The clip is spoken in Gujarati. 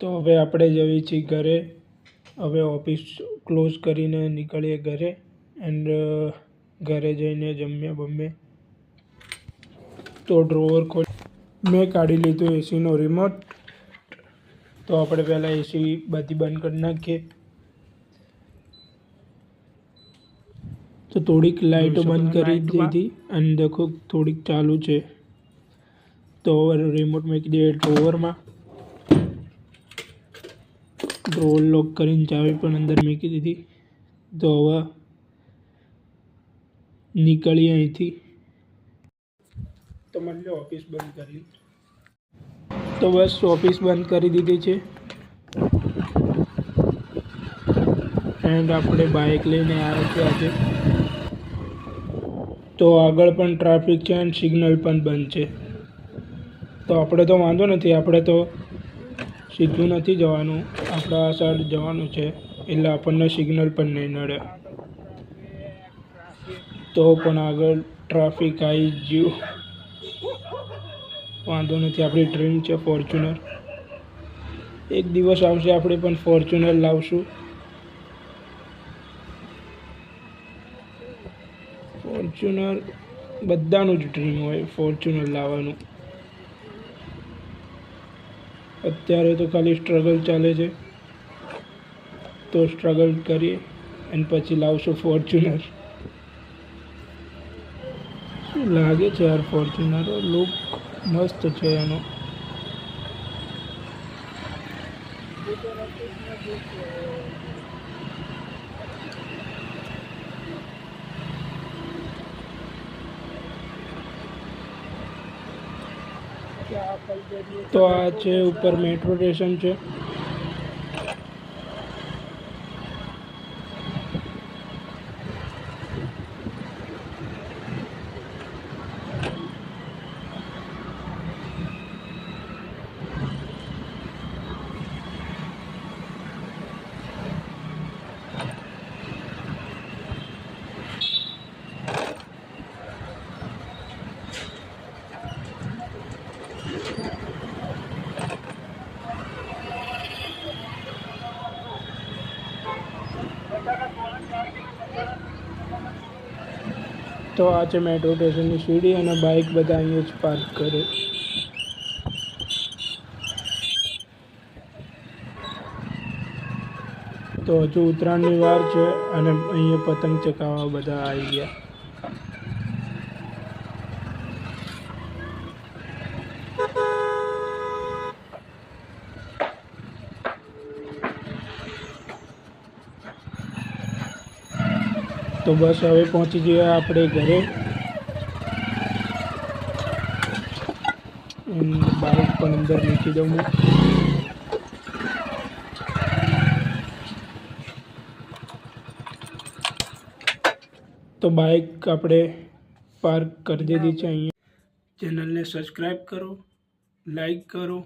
તો હવે આપણે જઈએ છીએ ઘરે. હવે ઓફિસ ક્લોઝ કરીને નીકળીએ ઘરે. એન્ડ ઘરે જઈને જમ્યા. તો ડ્રોવર મેં કાઢી લીધું એસીનો રિમોટ. તો આપણે પહેલાં એસી બધી બંધ કરી નાખીએ. તો થોડીક લાઇટો બંધ કરી દીધી અને દેખો થોડીક ચાલુ છે. તો રિમોટ મૂકી દઈએ ડ્રોવરમાં. ડ્રોવર લોક કરીને ચાવી પણ અંદર મૂકી દીધી. તો હવે નીકળીએ અહીંથી. તો મને ઓફિસ બંધ કરી. તો બસ ઓફિસ બંધ કરી દીધી છે. એન્ડ આપણે બાઇક લઈને આવ્યા છીએ આજે. તો આગળ પણ ટ્રાફિક છે અને સિગ્નલ પણ બંધ છે. તો આપણે તો વાંધો નથી, આપણે તો સીધું નથી જવાનું, આપણે આ સાઈડ જવાનું છે, એટલે આપણને સિગ્નલ પણ નહીં નડે. તો પણ આગળ ટ્રાફિક આવી ગયું. વાંધો નથી, આપણી ડ્રીમ છે ફોર્ચ્યુનર. એક દિવસ આવશે આપણે પણ ફોર્ચ્યુનર લાવશું. ફોર્ચ્યુનર બધાનું જ ડ્રીમ હોય ફોર્ચ્યુનર લાવવાનું. અત્યારે તો ખાલી સ્ટ્રગલ ચાલે છે. તો સ્ટ્રગલ કરીએ અને પછી લાવશું ફોર્ચ્યુનર. શું લાગે છે યાર ફોર્ચ્યુનર? લુક મસ્ત છે એનો. તો આ છે ઉપર મેટ્રો સ્ટેશન છે. તો આ છે મેટ્રો સ્ટેશનની સીડી અને બાઇક બધા અહીંયા જ પાર્ક કરે. તો હજુ ઉત્તરાયણની વાર છે અને અહીંયા પતંગ ચગાવવા બધા આવી ગયા. તો બસ હવે પહોંચી જઈએ આપણે ઘરે. બાઇક પણ અંદર મૂકી દઉં. તો બાઇક આપણે પાર્ક કરી દીધી છે અહીંયા. ચેનલને સબસ્ક્રાઈબ કરો, લાઈક કરો